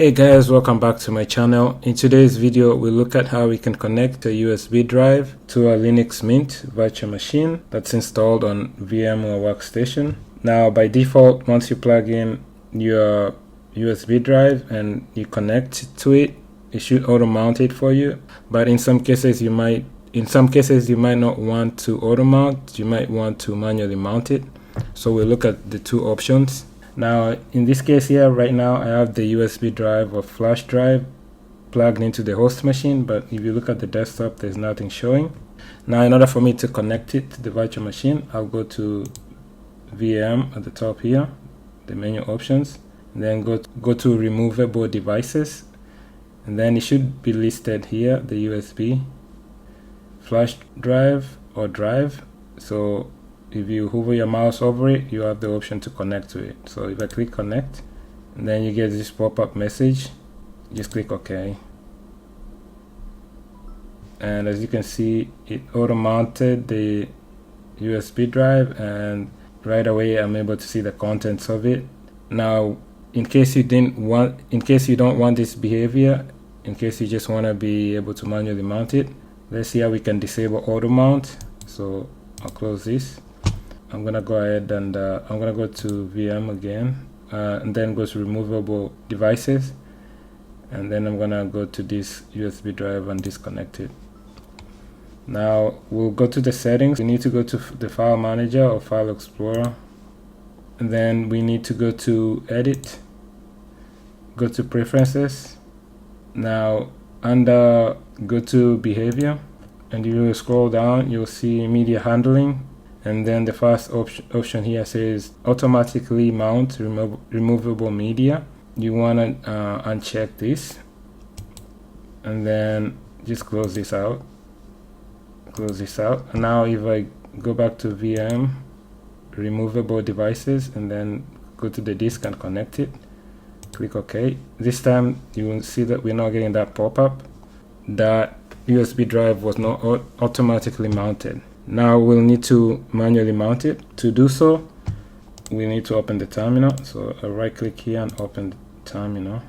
Hey guys, welcome back to my channel. In today's video, we'll look at how we can connect a USB drive to a Linux Mint virtual machine that's installed on VMware Workstation. Now, by default, once you plug in your USB drive and you connect to it, it should auto-mount it for you. But in some cases, you might not want to auto-mount. You might want to manually mount it. So we'll look at the two options. Now, in this case here, right now, I have the USB drive or flash drive plugged into the host machine, but if you look at the desktop, there's nothing showing. Now, in order for me to connect it to the virtual machine, I'll go to VM at the top here, the menu options, and then go to removable devices, and then it should be listed here, the USB flash drive or drive. So if you hover your mouse over it, you have the option to connect to it. So if I click connect, and then you get this pop-up message, just click OK. And as you can see, it auto-mounted the USB drive, and right away I'm able to see the contents of it. Now, in case you don't want this behavior, in case you just want to be able to manually mount it, let's see how we can disable auto mount. So I'll close this. I'm gonna go ahead and I'm gonna go to VM again, and then go to removable devices, and then I'm gonna go to this USB drive and disconnect it. Now we'll go to the settings. We need to go to the file manager or file explorer, and then we need to go to edit, go to preferences. Now under go to behavior, and you will scroll down, you'll see media handling. And then the first option here says automatically mount removable media. You want to uncheck this, and then just close this out. And now if I go back to VM, removable devices, and then go to the disk and connect it, click OK. This time you will see that we're not getting that pop-up. That USB drive was not automatically mounted. Now we'll need to manually mount it. To do so, we need to open the terminal. So I right click here and open the terminal.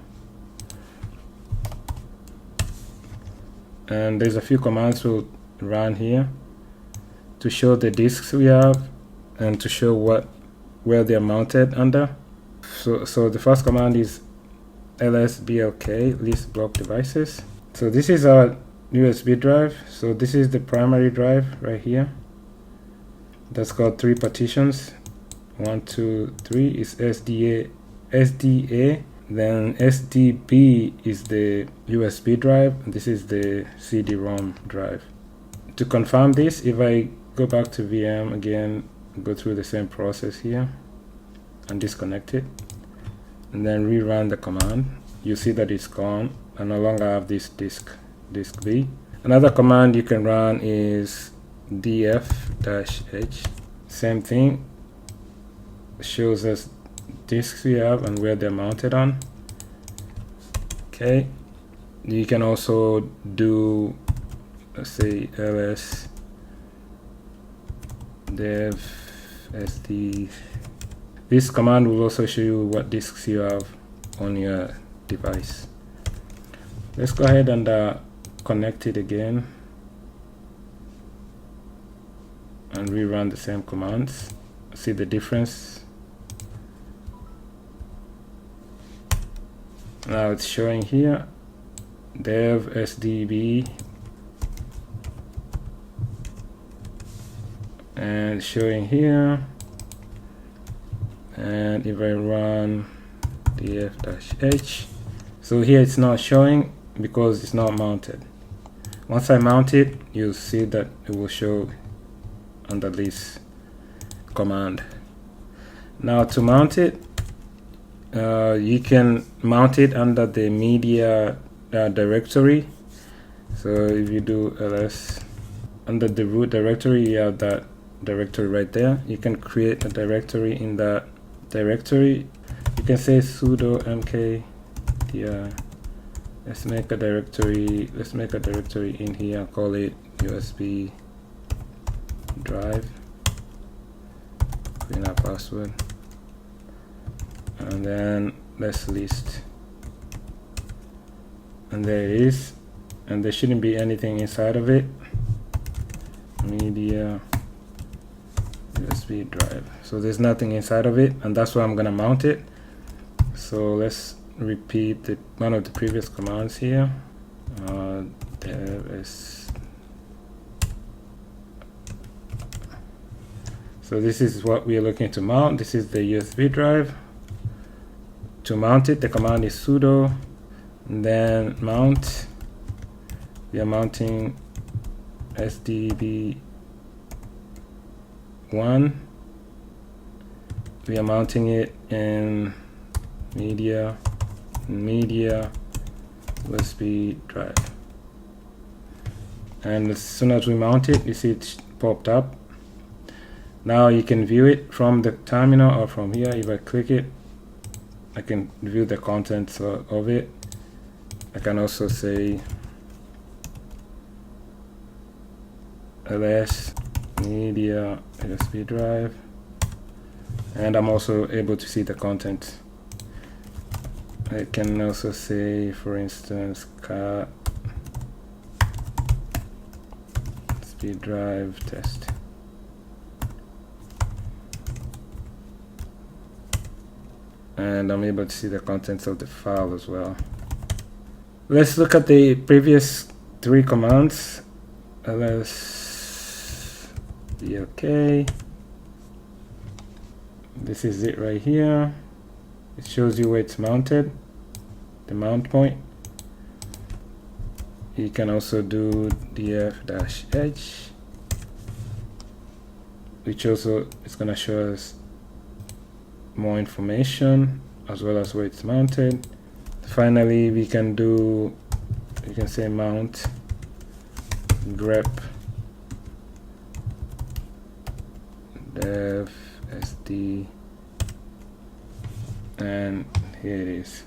And there's a few commands we'll run here to show the disks we have and to show where they're mounted under. So the first command is lsblk list block devices. So this is our USB drive. So this is the primary drive right here. That's got 3 partitions. 1, 2, 3 is SDA. Then SDB is the USB drive. And this is the CD-ROM drive. To confirm this, if I go back to VM again, go through the same process here and disconnect it, and then rerun the command, you see that it's gone. I no longer have this disk B. Another command you can run is df-h. Same thing, shows us disks we have and where they're mounted on. Okay, you can also do, let's say, ls dev sd. This command will also show you what disks you have on your device. Let's go ahead and connect it again and rerun the same commands. See the difference. Now it's showing here dev sdb and showing here, and if I run df-h, so here it's not showing because it's not mounted. Once I mount it, you'll see that it will show under this command. Now to mount it, you can mount it under the media directory. So if you do ls under the root directory, you have that directory right there. You can create a directory in that directory. You can say sudo mkdir. Let's make a directory in here and call it USB drive. Put in our password, and then let's list and there it is, and there shouldn't be anything inside of it. Media USB drive. So there's nothing inside of it, and that's where I'm gonna mount it. So let's repeat one of the previous commands here. So this is what we are looking to mount. This is the USB drive. To mount it, the command is sudo, and then mount. We are mounting SDB1. We are mounting it in media USB drive. And as soon as we mount it, you see it popped up. Now you can view it from the terminal or from here. If I click it, I can view the contents of it. I can also say ls media USB drive, and I'm also able to see the content. I can also say, for instance, car speed drive test. And I'm able to see the contents of the file as well. Let's look at the previous 3 commands. Ls be okay. This is it right here. It shows you where it's mounted, the mount point. You can also do df-h, which also is going to show us more information as well as where it's mounted. Finally, we can do, you can say mount grep dev sd, and here it is.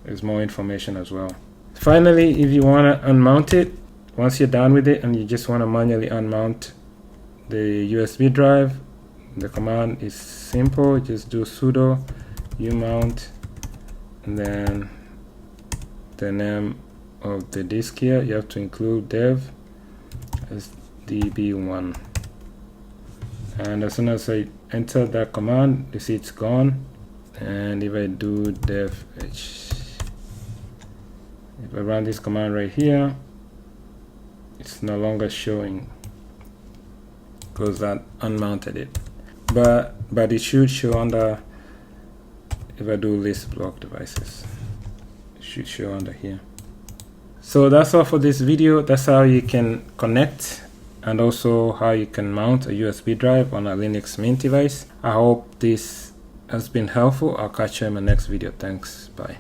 There's more information as well. Finally, if you want to unmount it, once you're done with it and you just want to manually unmount the USB drive, the command is simple. Just do sudo umount, and then the name of the disk here, you have to include dev sdb1. And as soon as I enter that command, you see it's gone. And if I do def-h, if I run this command right here, it's no longer showing because I unmounted it. But it should show under, if I do list block devices, it should show under here. So that's all for this video. That's how you can connect, and also how you can mount a USB drive on a Linux Mint device. I hope this has been helpful. I'll catch you in my next video. Thanks. Bye.